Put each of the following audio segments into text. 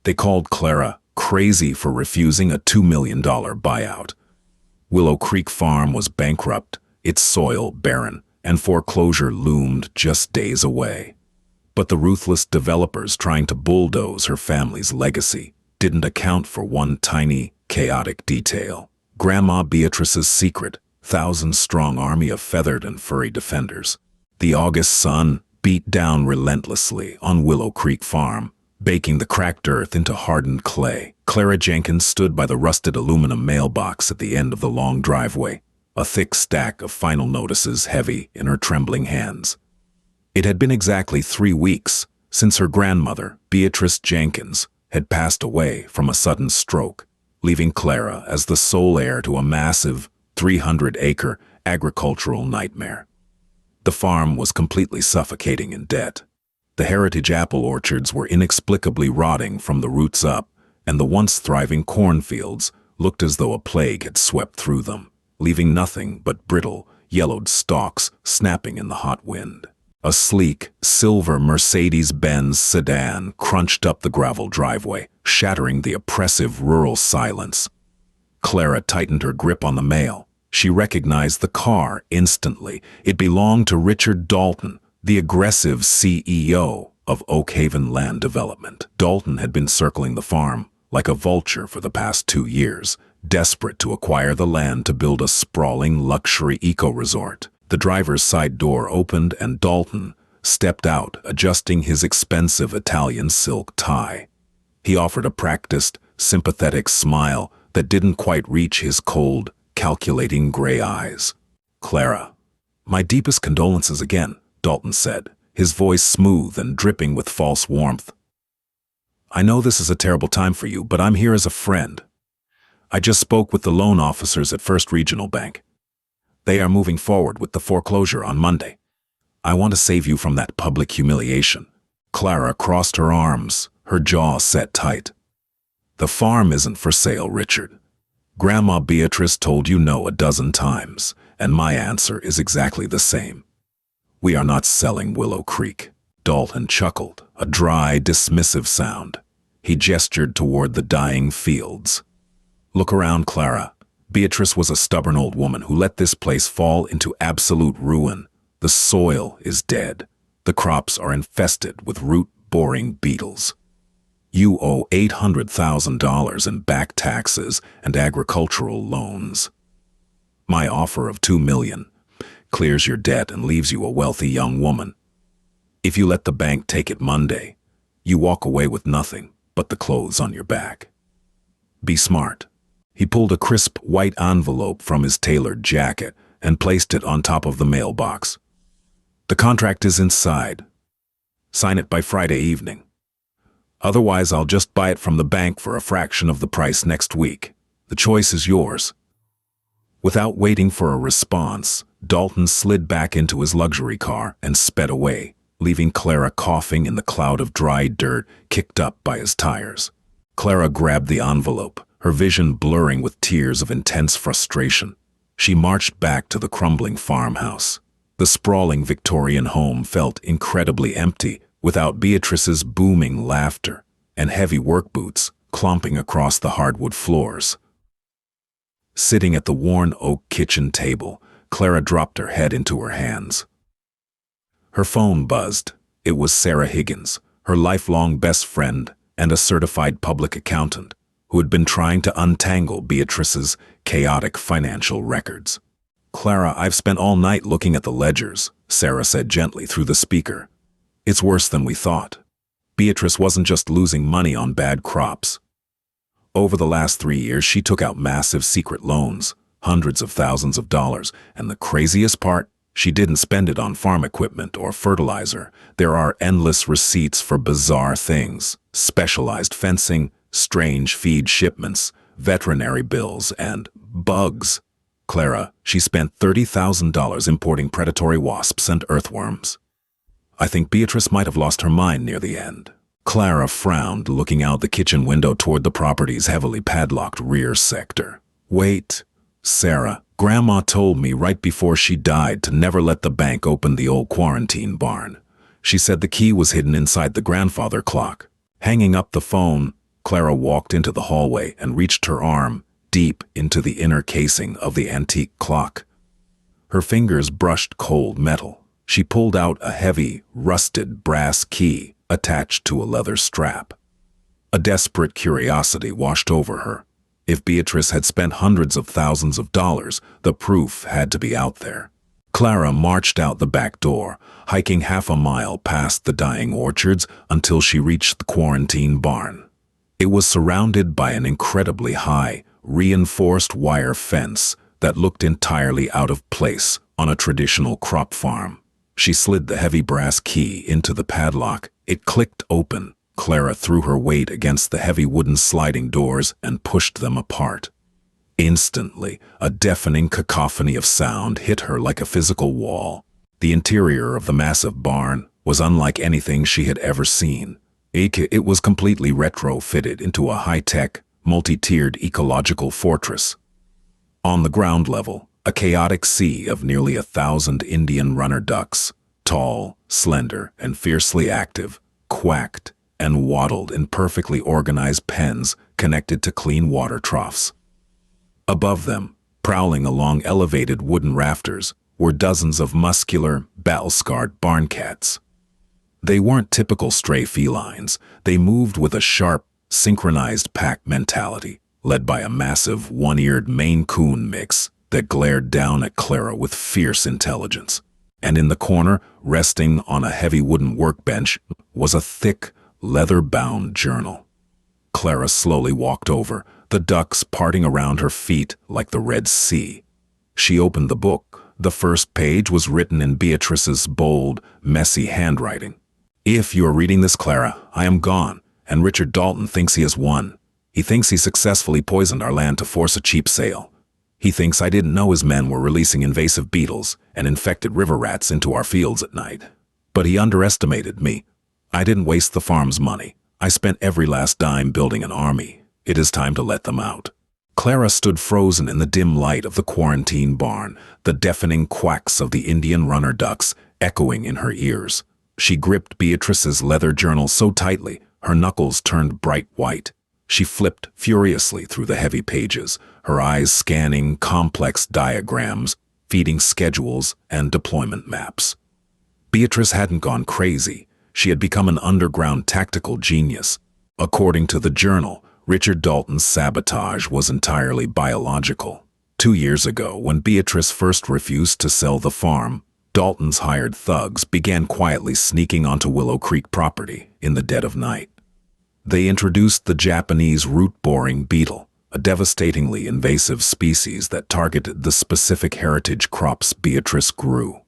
They called Clara crazy for refusing a $2 million buyout. Willow Creek Farm was bankrupt, its soil barren, and foreclosure loomed just days away. But the ruthless developers trying to bulldoze her family's legacy didn't account for one tiny, chaotic detail. Grandma Beatrice's secret, thousand-strong army of feathered and furry defenders. The August sun beat down relentlessly on Willow Creek Farm, baking the cracked earth into hardened clay. Clara Jenkins stood by the rusted aluminum mailbox at the end of the long driveway, a thick stack of final notices heavy in her trembling hands. It had been exactly 3 weeks since her grandmother, Beatrice Jenkins, had passed away from a sudden stroke, leaving Clara as the sole heir to a massive 300-acre agricultural nightmare. The farm was completely suffocating in debt. The heritage apple orchards were inexplicably rotting from the roots up, and the once thriving cornfields looked as though a plague had swept through them, leaving nothing but brittle, yellowed stalks snapping in the hot wind. A sleek, silver Mercedes-Benz sedan crunched up the gravel driveway, shattering the oppressive rural silence. Clara tightened her grip on the mail. She recognized the car instantly. It belonged to Richard Dalton, the aggressive CEO of Oak Haven Land Development. Dalton had been circling the farm like a vulture for the past 2 years, desperate to acquire the land to build a sprawling luxury eco-resort. The driver's side door opened and Dalton stepped out, adjusting his expensive Italian silk tie. He offered a practiced, sympathetic smile that didn't quite reach his cold, calculating gray eyes. "Clara, my deepest condolences again," Dalton said, his voice smooth and dripping with false warmth. "I know this is a terrible time for you, but I'm here as a friend. I just spoke with the loan officers at First Regional Bank. They are moving forward with the foreclosure on Monday. I want to save you from that public humiliation." Clara crossed her arms, her jaw set tight. "The farm isn't for sale, Richard. Grandma Beatrice told you no a dozen times, and my answer is exactly the same. We are not selling Willow Creek." Dalton chuckled, a dry, dismissive sound. He gestured toward the dying fields. "Look around, Clara. Beatrice was a stubborn old woman who let this place fall into absolute ruin. The soil is dead. The crops are infested with root-boring beetles. You owe $800,000 in back taxes and agricultural loans. My offer of $2 million clears your debt and leaves you a wealthy young woman. If you let the bank take it Monday, you walk away with nothing but the clothes on your back. Be smart." He pulled a crisp white envelope from his tailored jacket and placed it on top of the mailbox. "The contract is inside. Sign it by Friday evening. Otherwise, I'll just buy it from the bank for a fraction of the price next week. The choice is yours." Without waiting for a response, Dalton slid back into his luxury car and sped away, leaving Clara coughing in the cloud of dry dirt kicked up by his tires. Clara grabbed the envelope, her vision blurring with tears of intense frustration. She marched back to the crumbling farmhouse. The sprawling Victorian home felt incredibly empty without Beatrice's booming laughter and heavy work boots clomping across the hardwood floors. Sitting at the worn oak kitchen table, Clara dropped her head into her hands. Her phone buzzed. It was Sarah Higgins, her lifelong best friend and a certified public accountant, who had been trying to untangle Beatrice's chaotic financial records. "Clara, I've spent all night looking at the ledgers," Sarah said gently through the speaker. "It's worse than we thought. Beatrice wasn't just losing money on bad crops. Over the last 3 years, she took out massive secret loans, hundreds of thousands of dollars, and the craziest part, she didn't spend it on farm equipment or fertilizer. There are endless receipts for bizarre things: specialized fencing, strange feed shipments, veterinary bills, and bugs. Clara, she spent $30,000 importing predatory wasps and earthworms. I think Beatrice might have lost her mind near the end." Clara frowned, looking out the kitchen window toward the property's heavily padlocked rear sector. "Wait, Sarah, Grandma told me right before she died to never let the bank open the old quarantine barn. She said the key was hidden inside the grandfather clock." Hanging up the phone, Clara walked into the hallway and reached her arm deep into the inner casing of the antique clock. Her fingers brushed cold metal. She pulled out a heavy, rusted brass key attached to a leather strap. A desperate curiosity washed over her. If Beatrice had spent hundreds of thousands of dollars, the proof had to be out there. Clara marched out the back door, hiking half a mile past the dying orchards until she reached the quarantine barn. It was surrounded by an incredibly high, reinforced wire fence that looked entirely out of place on a traditional crop farm. She slid the heavy brass key into the padlock. It clicked open. Clara threw her weight against the heavy wooden sliding doors and pushed them apart. Instantly, a deafening cacophony of sound hit her like a physical wall. The interior of the massive barn was unlike anything she had ever seen. It was completely retrofitted into a high-tech, multi-tiered ecological fortress. On the ground level, a chaotic sea of nearly 1,000 Indian runner ducks, tall, slender, and fiercely active, quacked and waddled in perfectly organized pens connected to clean water troughs. Above them, prowling along elevated wooden rafters, were dozens of muscular, battle-scarred barn cats. They weren't typical stray felines. They moved with a sharp, synchronized pack mentality, led by a massive, one-eared Maine Coon mix that glared down at Clara with fierce intelligence. And in the corner, resting on a heavy wooden workbench, was a thick, leather-bound journal. Clara slowly walked over, the ducks parting around her feet like the Red Sea. She opened the book. The first page was written in Beatrice's bold, messy handwriting. "If you are reading this, Clara, I am gone, and Richard Dalton thinks he has won. He thinks he successfully poisoned our land to force a cheap sale. He thinks I didn't know his men were releasing invasive beetles and infected river rats into our fields at night. But he underestimated me. I didn't waste the farm's money. I spent every last dime building an army. It is time to let them out." Clara stood frozen in the dim light of the quarantine barn, the deafening quacks of the Indian runner ducks echoing in her ears. She gripped Beatrice's leather journal so tightly, her knuckles turned bright white. She flipped furiously through the heavy pages, her eyes scanning complex diagrams, feeding schedules and deployment maps. Beatrice hadn't gone crazy. She had become an underground tactical genius. According to the journal, Richard Dalton's sabotage was entirely biological. 2 years ago, when Beatrice first refused to sell the farm, Dalton's hired thugs began quietly sneaking onto Willow Creek property in the dead of night. They introduced the Japanese root-boring beetle, a devastatingly invasive species that targeted the specific heritage crops Beatrice grew.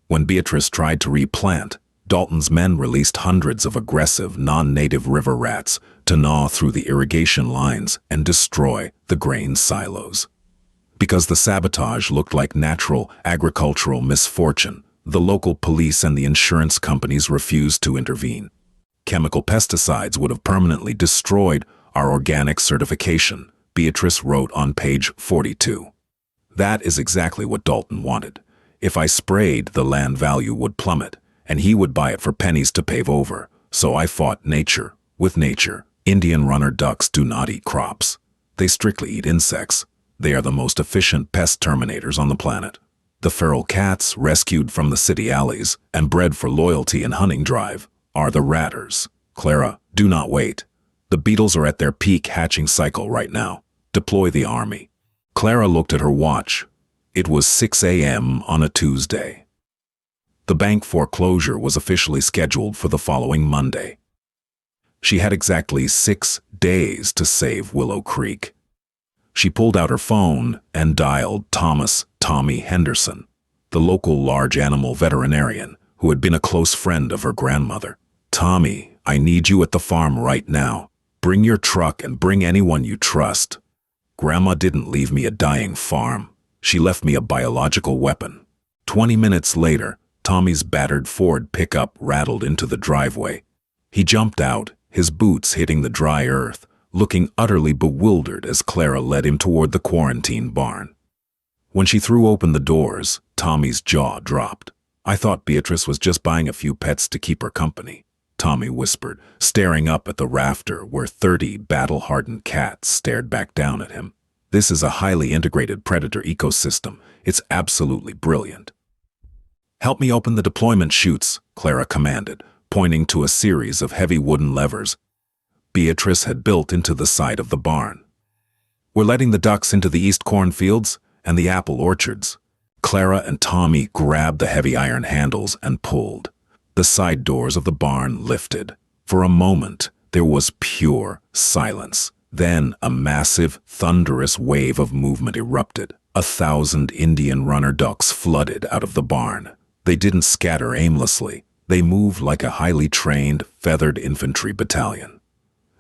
When Beatrice tried to replant, Dalton's men released hundreds of aggressive, non-native river rats to gnaw through the irrigation lines and destroy the grain silos. Because the sabotage looked like natural agricultural misfortune, the local police and the insurance companies refused to intervene. Chemical pesticides would have permanently destroyed our organic certification, Beatrice wrote on page 42. That is exactly what Dalton wanted. If I sprayed, the land value would plummet, and he would buy it for pennies to pave over. So I fought nature with nature. Indian runner ducks do not eat crops. They strictly eat insects. They are the most efficient pest terminators on the planet. The feral cats, rescued from the city alleys and bred for loyalty and hunting drive, are the ratters. Clara, do not wait. The beetles are at their peak hatching cycle right now. Deploy the army. Clara looked at her watch. It was 6 a.m. on a Tuesday. The bank foreclosure was officially scheduled for the following Monday. She had exactly 6 days to save Willow Creek. She pulled out her phone and dialed Tommy Henderson, the local large animal veterinarian who had been a close friend of her grandmother. "Tommy, I need you at the farm right now. Bring your truck and bring anyone you trust. Grandma didn't leave me a dying farm. She left me a biological weapon." 20 minutes later, Tommy's battered Ford pickup rattled into the driveway. He jumped out, his boots hitting the dry earth, looking utterly bewildered as Clara led him toward the quarantine barn. When she threw open the doors, Tommy's jaw dropped. "I thought Beatrice was just buying a few pets to keep her company." Tommy whispered, staring up at the rafter where 30 battle-hardened cats stared back down at him. "This is a highly integrated predator ecosystem. It's absolutely brilliant." "Help me open the deployment chutes," Clara commanded, pointing to a series of heavy wooden levers Beatrice had built into the side of the barn. "We're letting the ducks into the east cornfields and the apple orchards." Clara and Tommy grabbed the heavy iron handles and pulled. The side doors of the barn lifted. For a moment, there was pure silence. Then a massive, thunderous wave of movement erupted. 1,000 Indian runner ducks flooded out of the barn. They didn't scatter aimlessly. They moved like a highly trained, feathered infantry battalion.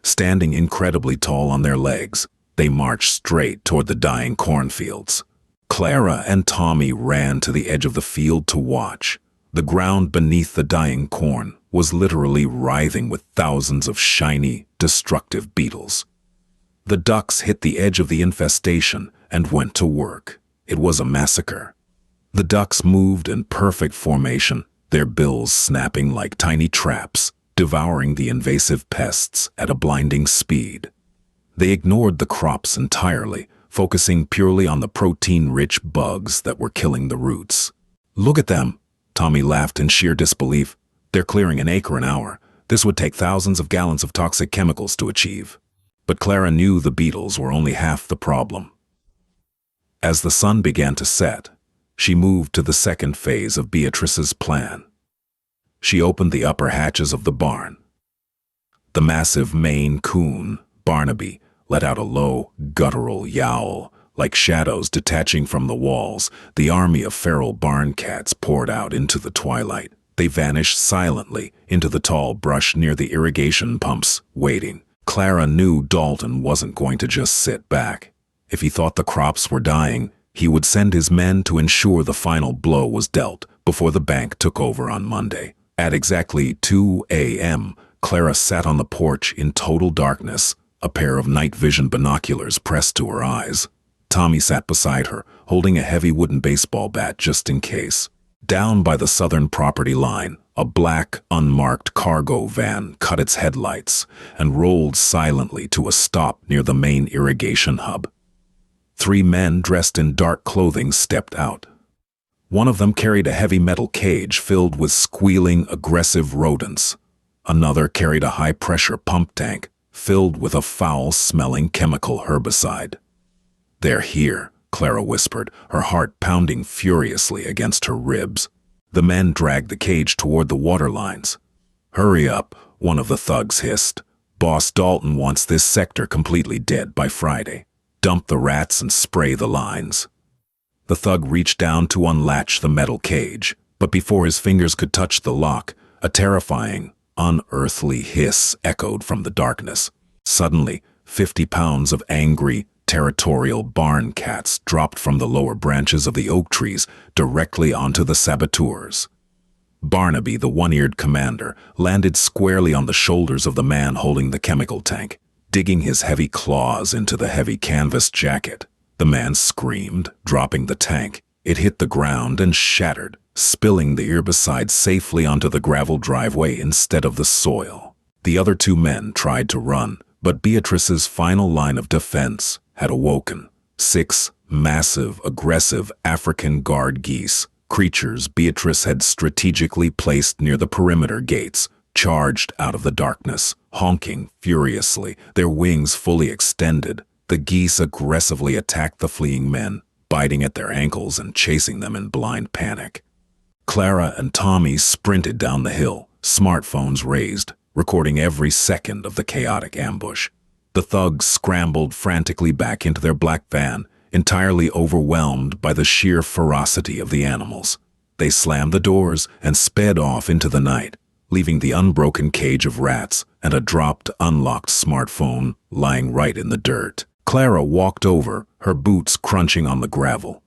Standing incredibly tall on their legs, they marched straight toward the dying cornfields. Clara and Tommy ran to the edge of the field to watch. The ground beneath the dying corn was literally writhing with thousands of shiny, destructive beetles. The ducks hit the edge of the infestation and went to work. It was a massacre. The ducks moved in perfect formation, their bills snapping like tiny traps, devouring the invasive pests at a blinding speed. They ignored the crops entirely, focusing purely on the protein-rich bugs that were killing the roots. "Look at them," Tommy laughed in sheer disbelief. "They're clearing an acre an hour. This would take thousands of gallons of toxic chemicals to achieve." But Clara knew the beetles were only half the problem. As the sun began to set, she moved to the second phase of Beatrice's plan. She opened the upper hatches of the barn. The massive Maine coon, Barnaby, let out a low, guttural yowl. Like shadows detaching from the walls, the army of feral barn cats poured out into the twilight. They vanished silently into the tall brush near the irrigation pumps, waiting. Clara knew Dalton wasn't going to just sit back. If he thought the crops were dying, he would send his men to ensure the final blow was dealt before the bank took over on Monday. At exactly 2 a.m., Clara sat on the porch in total darkness, a pair of night vision binoculars pressed to her eyes. Tommy sat beside her, holding a heavy wooden baseball bat just in case. Down by the southern property line, a black, unmarked cargo van cut its headlights and rolled silently to a stop near the main irrigation hub. 3 men dressed in dark clothing stepped out. One of them carried a heavy metal cage filled with squealing, aggressive rodents. Another carried a high-pressure pump tank filled with a foul-smelling chemical herbicide. "They're here," Clara whispered, her heart pounding furiously against her ribs. The men dragged the cage toward the water lines. "Hurry up," one of the thugs hissed. "Boss Dalton wants this sector completely dead by Friday. Dump the rats and spray the lines." The thug reached down to unlatch the metal cage, but before his fingers could touch the lock, a terrifying, unearthly hiss echoed from the darkness. Suddenly, 50 pounds of angry, territorial barn cats dropped from the lower branches of the oak trees directly onto the saboteurs. Barnaby, the one-eared commander, landed squarely on the shoulders of the man holding the chemical tank, digging his heavy claws into the heavy canvas jacket. The man screamed, dropping the tank. It hit the ground and shattered, spilling the herbicide safely onto the gravel driveway instead of the soil. The other 2 men tried to run, but Beatrice's final line of defense had awoken. 6 massive, aggressive African guard geese, creatures Beatrice had strategically placed near the perimeter gates, charged out of the darkness, honking furiously, their wings fully extended. The geese aggressively attacked the fleeing men, biting at their ankles and chasing them in blind panic. Clara and Tommy sprinted down the hill, smartphones raised, recording every second of the chaotic ambush. The thugs scrambled frantically back into their black van, entirely overwhelmed by the sheer ferocity of the animals. They slammed the doors and sped off into the night, leaving the unbroken cage of rats and a dropped, unlocked smartphone lying right in the dirt. Clara walked over, her boots crunching on the gravel.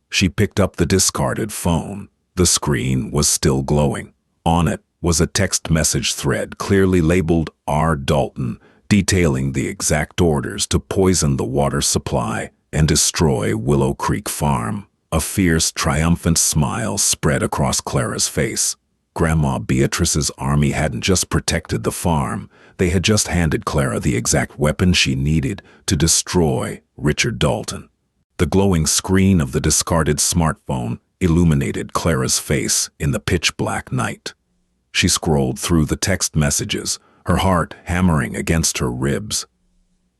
She picked up the discarded phone. The screen was still glowing. On it was a text message thread clearly labeled R. Dalton, detailing the exact orders to poison the water supply and destroy Willow Creek Farm. A fierce, triumphant smile spread across Clara's face. Grandma Beatrice's army hadn't just protected the farm, they had just handed Clara the exact weapon she needed to destroy Richard Dalton. The glowing screen of the discarded smartphone illuminated Clara's face in the pitch-black night. She scrolled through the text messages, her heart hammering against her ribs.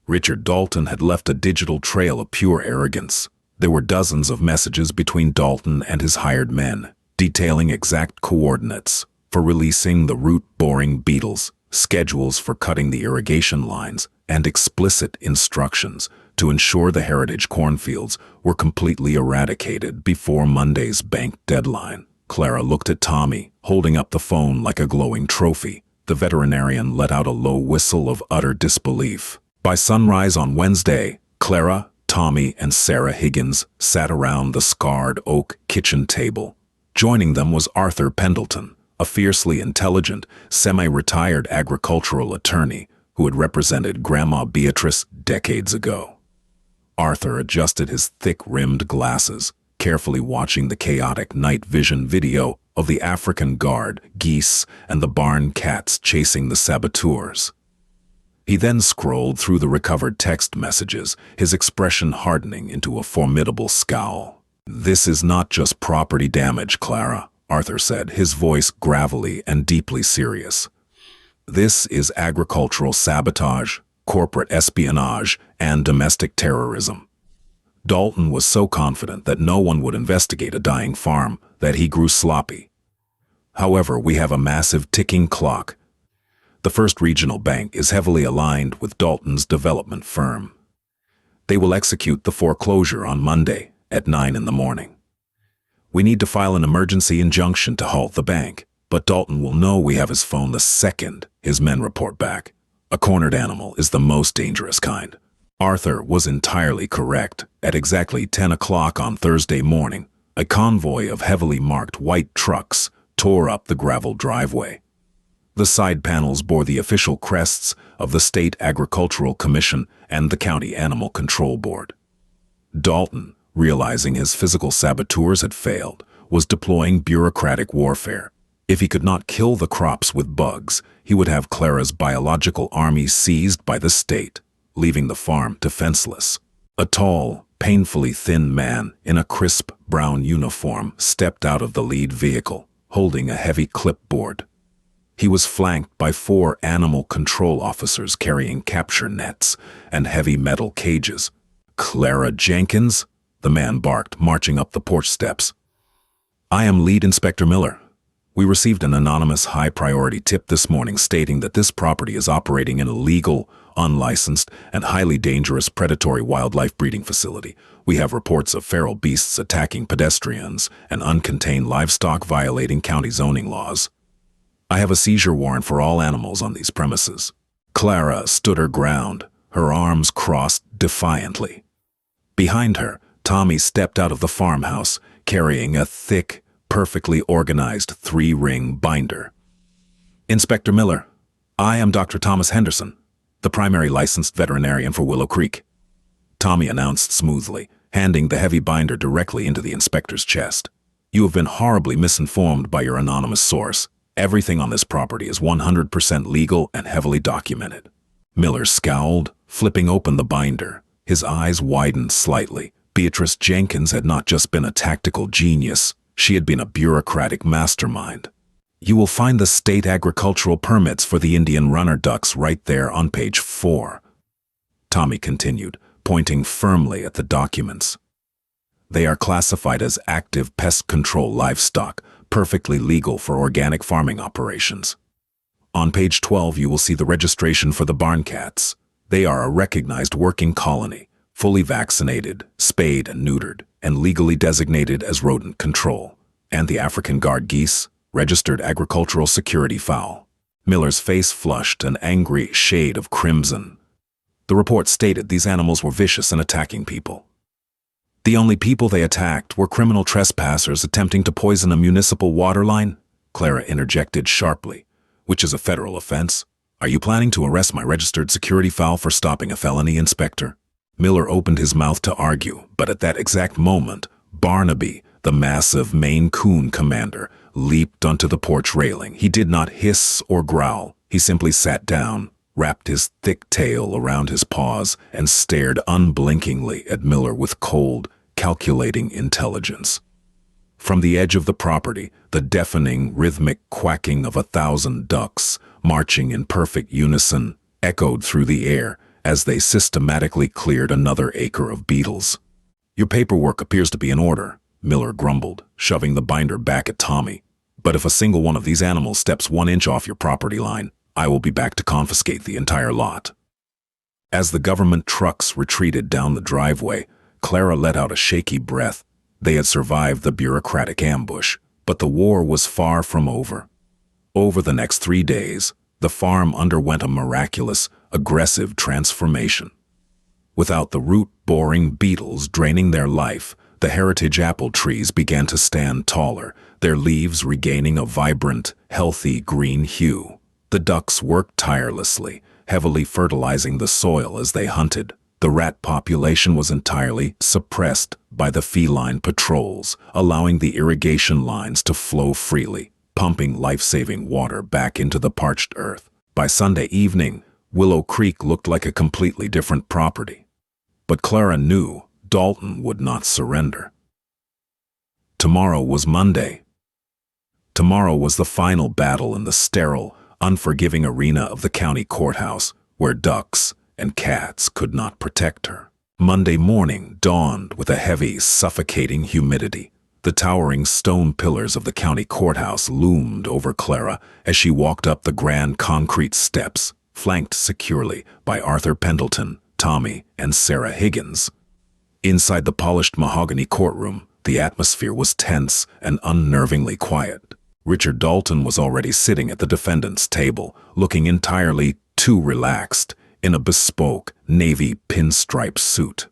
Richard Dalton had left a digital trail of pure arrogance. There were dozens of messages between Dalton and his hired men, detailing exact coordinates for releasing the root-boring beetles, schedules for cutting the irrigation lines, and explicit instructions to ensure the heritage cornfields were completely eradicated before Monday's bank deadline. Clara looked at Tommy, holding up the phone like a glowing trophy. The veterinarian let out a low whistle of utter disbelief. By sunrise on Wednesday, Clara, Tommy, and Sarah Higgins sat around the scarred oak kitchen table. Joining them was Arthur Pendleton, a fiercely intelligent, semi-retired agricultural attorney who had represented Grandma Beatrice decades ago. Arthur adjusted his thick-rimmed glasses, carefully watching the chaotic night vision video of the African guard, geese, and the barn cats chasing the saboteurs. He then scrolled through the recovered text messages, his expression hardening into a formidable scowl. "This is not just property damage, Clara," Arthur said, his voice gravelly and deeply serious. "This is agricultural sabotage, corporate espionage, and domestic terrorism." Dalton was so confident that no one would investigate a dying farm that he grew sloppy. "However, we have a massive ticking clock. The First Regional Bank is heavily aligned with Dalton's development firm. They will execute the foreclosure on Monday at 9 in the morning. We need to file an emergency injunction to halt the bank, but Dalton will know we have his phone the second his men report back. A cornered animal is the most dangerous kind." Arthur was entirely correct. At exactly 10 o'clock on Thursday morning, a convoy of heavily marked white trucks tore up the gravel driveway. The side panels bore the official crests of the State Agricultural Commission and the County Animal Control Board. Dalton, realizing his physical saboteurs had failed, was deploying bureaucratic warfare. If he could not kill the crops with bugs, he would have Clara's biological army seized by the state, leaving the farm defenseless. A tall, painfully thin man in a crisp brown uniform stepped out of the lead vehicle, holding a heavy clipboard. He was flanked by 4 animal control officers carrying capture nets and heavy metal cages. "Clara Jenkins?" the man barked, marching up the porch steps. "I am Lead Inspector Miller. We received an anonymous high-priority tip this morning stating that this property is operating an illegal, unlicensed, and highly dangerous predatory wildlife breeding facility. We have reports of feral beasts attacking pedestrians and uncontained livestock violating county zoning laws. I have a seizure warrant for all animals on these premises." Clara stood her ground, her arms crossed defiantly. Behind her, Tommy stepped out of the farmhouse, carrying a thick, perfectly organized 3-ring binder. "Inspector Miller, I am Dr. Thomas Henderson, the primary licensed veterinarian for Willow Creek," Tommy announced smoothly, handing the heavy binder directly into the inspector's chest. "You have been horribly misinformed by your anonymous source. Everything on this property is 100% legal and heavily documented." Miller scowled, flipping open the binder. His eyes widened slightly. Beatrice Jenkins had not just been a tactical genius, she had been a bureaucratic mastermind. "You will find the state agricultural permits for the Indian runner ducks right there on page 4. Tommy continued, pointing firmly at the documents. "They are classified as active pest control livestock, perfectly legal for organic farming operations. On page 12 you will see the registration for the barn cats. They are a recognized working colony, fully vaccinated, spayed and neutered, and legally designated as rodent control. And the African guard geese, registered agricultural security fowl." Miller's face flushed an angry shade of crimson. The report stated these animals were vicious and attacking people. "The only people they attacked were criminal trespassers attempting to poison a municipal water line," Clara interjected sharply, "which is a federal offense. Are you planning to arrest my registered security fowl for stopping a felony, Inspector?" Miller opened his mouth to argue, but at that exact moment, Barnaby, the massive Maine Coon commander, leaped onto the porch railing. He did not hiss or growl. He simply sat down, wrapped his thick tail around his paws, and stared unblinkingly at Miller with cold, calculating intelligence. From the edge of the property, the deafening, rhythmic quacking of 1,000 ducks, marching in perfect unison, echoed through the air as they systematically cleared another acre of beetles. "Your paperwork appears to be in order," Miller grumbled, shoving the binder back at Tommy. "But if a single one of these animals steps 1 inch off your property line, I will be back to confiscate the entire lot." As the government trucks retreated down the driveway, Clara let out a shaky breath. They had survived the bureaucratic ambush, but the war was far from over. Over the next 3 days, the farm underwent a miraculous, aggressive transformation. Without the root-boring beetles draining their life, the heritage apple trees began to stand taller, their leaves regaining a vibrant, healthy green hue. The ducks worked tirelessly, heavily fertilizing the soil as they hunted. The rat population was entirely suppressed by the feline patrols, allowing the irrigation lines to flow freely, pumping life-saving water back into the parched earth. By Sunday evening, Willow Creek looked like a completely different property. But Clara knew Dalton would not surrender. Tomorrow was Monday. Tomorrow was the final battle in the sterile, unforgiving arena of the county courthouse, where ducks and cats could not protect her. Monday morning dawned with a heavy, suffocating humidity. The towering stone pillars of the county courthouse loomed over Clara as she walked up the grand concrete steps, flanked securely by Arthur Pendleton, Tommy, and Sarah Higgins. Inside the polished mahogany courtroom, the atmosphere was tense and unnervingly quiet. Richard Dalton was already sitting at the defendant's table, looking entirely too relaxed, in a bespoke navy pinstripe suit.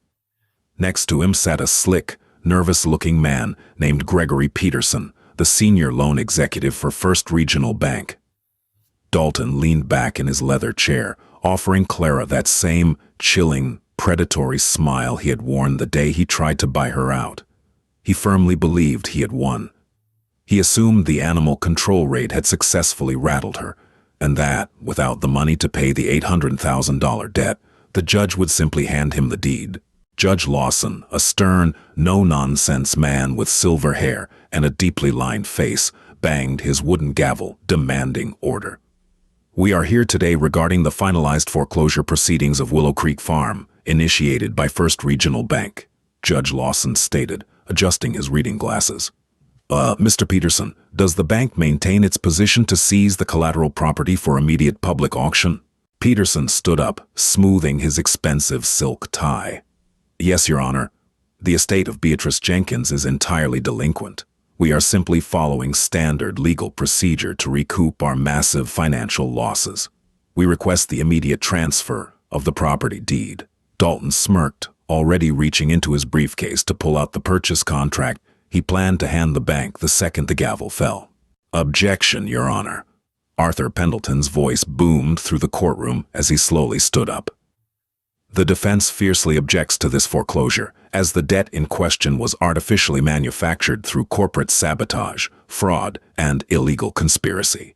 Next to him sat a slick, nervous-looking man named Gregory Peterson, the senior loan executive for First Regional Bank. Dalton leaned back in his leather chair, offering Clara that same chilling, predatory smile he had worn the day he tried to buy her out. He firmly believed he had won. He assumed the animal control raid had successfully rattled her, and that, without the money to pay the $800,000 debt, the judge would simply hand him the deed. Judge Lawson, a stern, no-nonsense man with silver hair and a deeply lined face, banged his wooden gavel, demanding order. "We are here today regarding the finalized foreclosure proceedings of Willow Creek Farm, initiated by First Regional Bank," Judge Lawson stated, adjusting his reading glasses. Mr. Peterson, does the bank maintain its position to seize the collateral property for immediate public auction?" Peterson stood up, smoothing his expensive silk tie. "Yes, Your Honor. The estate of Beatrice Jenkins is entirely delinquent. We are simply following standard legal procedure to recoup our massive financial losses. We request the immediate transfer of the property deed." Dalton smirked, already reaching into his briefcase to pull out the purchase contract he planned to hand the bank the second the gavel fell. "Objection, Your Honor." Arthur Pendleton's voice boomed through the courtroom as he slowly stood up. "The defense fiercely objects to this foreclosure, as the debt in question was artificially manufactured through corporate sabotage, fraud, and illegal conspiracy."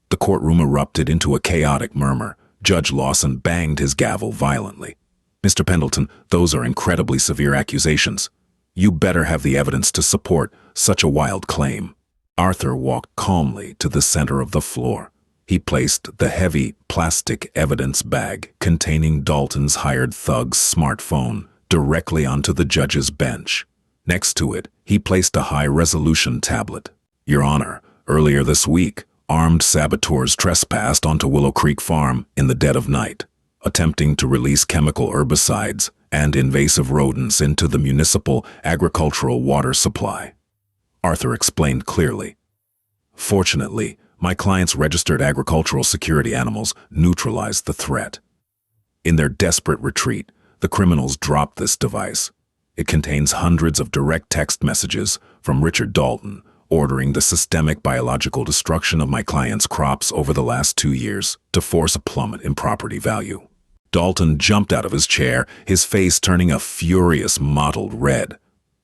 The courtroom erupted into a chaotic murmur. Judge Lawson banged his gavel violently. "Mr. Pendleton, those are incredibly severe accusations. You better have the evidence to support such a wild claim." Arthur walked calmly to the center of the floor. He placed the heavy plastic evidence bag containing Dalton's hired thug's smartphone directly onto the judge's bench. Next to it, he placed a high-resolution tablet. "Your Honor, earlier this week, armed saboteurs trespassed onto Willow Creek Farm in the dead of night, attempting to release chemical herbicides and invasive rodents into the municipal agricultural water supply," Arthur explained clearly. "Fortunately, my client's registered agricultural security animals neutralized the threat. In their desperate retreat, the criminals dropped this device. It contains hundreds of direct text messages from Richard Dalton, ordering the systemic biological destruction of my client's crops over the last 2 years to force a plummet in property value." Dalton jumped out of his chair, his face turning a furious mottled red.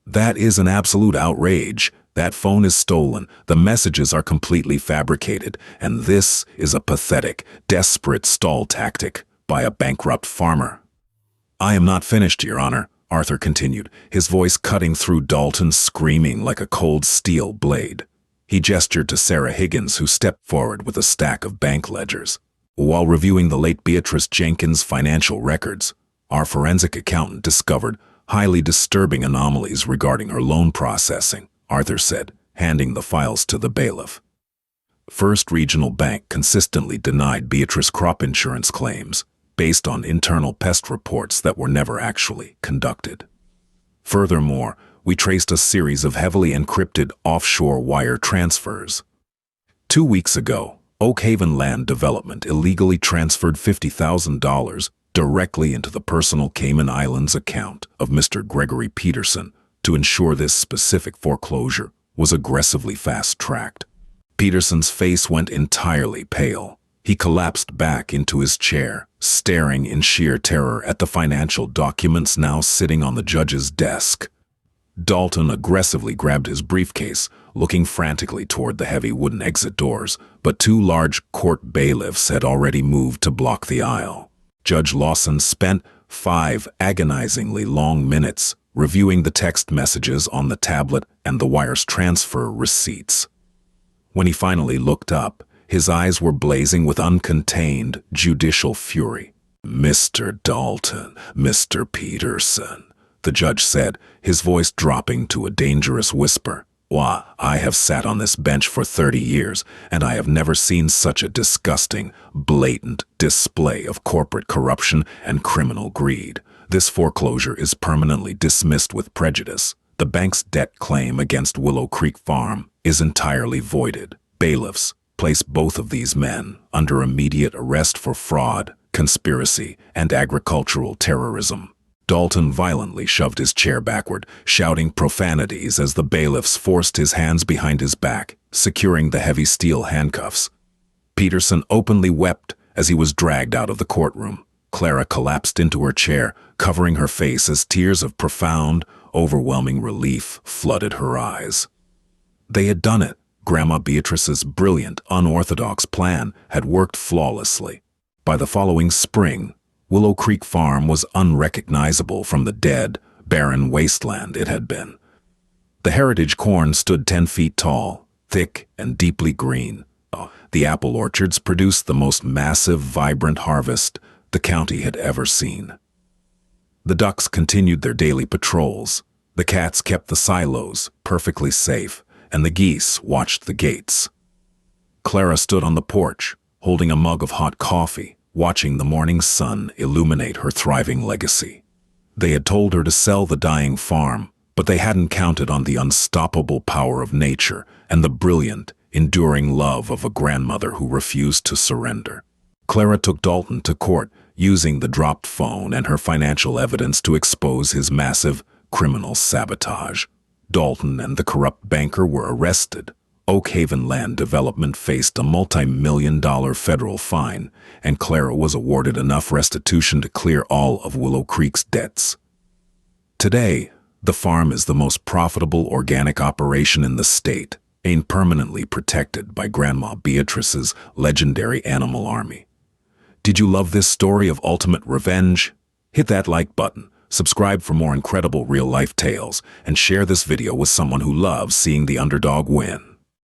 "That is an absolute outrage. That phone is stolen, the messages are completely fabricated, and this is a pathetic, desperate stall tactic by a bankrupt farmer. I am not finished, Your Honor, Arthur continued, his voice cutting through Dalton's screaming like a cold steel blade. He gestured to Sarah Higgins, who stepped forward with a stack of bank ledgers. While reviewing the late Beatrice Jenkins' financial records, our forensic accountant discovered highly disturbing anomalies regarding her loan processing, Arthur said, handing the files to the bailiff. First Regional Bank consistently denied Beatrice crop insurance claims based on internal pest reports that were never actually conducted. Furthermore, we traced a series of heavily encrypted offshore wire transfers. 2 weeks ago, Oakhaven Land Development illegally transferred $50,000 directly into the personal Cayman Islands account of Mr. Gregory Peterson to ensure this specific foreclosure was aggressively fast-tracked. Peterson's face went entirely pale. He collapsed back into his chair, staring in sheer terror at the financial documents now sitting on the judge's desk. Dalton aggressively grabbed his briefcase, looking frantically toward the heavy wooden exit doors, but 2 large court bailiffs had already moved to block the aisle. Judge Lawson spent 5 agonizingly long minutes reviewing the text messages on the tablet and the wire's transfer receipts. When he finally looked up, his eyes were blazing with uncontained judicial fury. "Mr. Dalton, Mr. Peterson," the judge said, his voice dropping to a dangerous whisper. "Why, I have sat on this bench for 30 years, and I have never seen such a disgusting, blatant display of corporate corruption and criminal greed. This foreclosure is permanently dismissed with prejudice. The bank's debt claim against Willow Creek Farm is entirely voided. Bailiffs, place both of these men under immediate arrest for fraud, conspiracy, and agricultural terrorism." Dalton violently shoved his chair backward, shouting profanities as the bailiffs forced his hands behind his back, securing the heavy steel handcuffs. Peterson openly wept as he was dragged out of the courtroom. Clara collapsed into her chair, covering her face as tears of profound, overwhelming relief flooded her eyes. They had done it. Grandma Beatrice's brilliant, unorthodox plan had worked flawlessly. By the following spring, Willow Creek Farm was unrecognizable from the dead, barren wasteland it had been. The heritage corn stood 10 feet tall, thick and deeply green. The apple orchards produced the most massive, vibrant harvest the county had ever seen. The ducks continued their daily patrols. The cats kept the silos perfectly safe, and the geese watched the gates. Clara stood on the porch, holding a mug of hot coffee, watching the morning sun illuminate her thriving legacy. They had told her to sell the dying farm, but they hadn't counted on the unstoppable power of nature and the brilliant, enduring love of a grandmother who refused to surrender. Clara took Dalton to court, using the dropped phone and her financial evidence to expose his massive criminal sabotage. Dalton and the corrupt banker were arrested. Oakhaven Land Development faced a multi-million-dollar federal fine, and Clara was awarded enough restitution to clear all of Willow Creek's debts. Today, the farm is the most profitable organic operation in the state, and permanently protected by Grandma Beatrice's legendary animal army. Did you love this story of ultimate revenge? Hit that like button, subscribe for more incredible real-life tales, and share this video with someone who loves seeing the underdog win.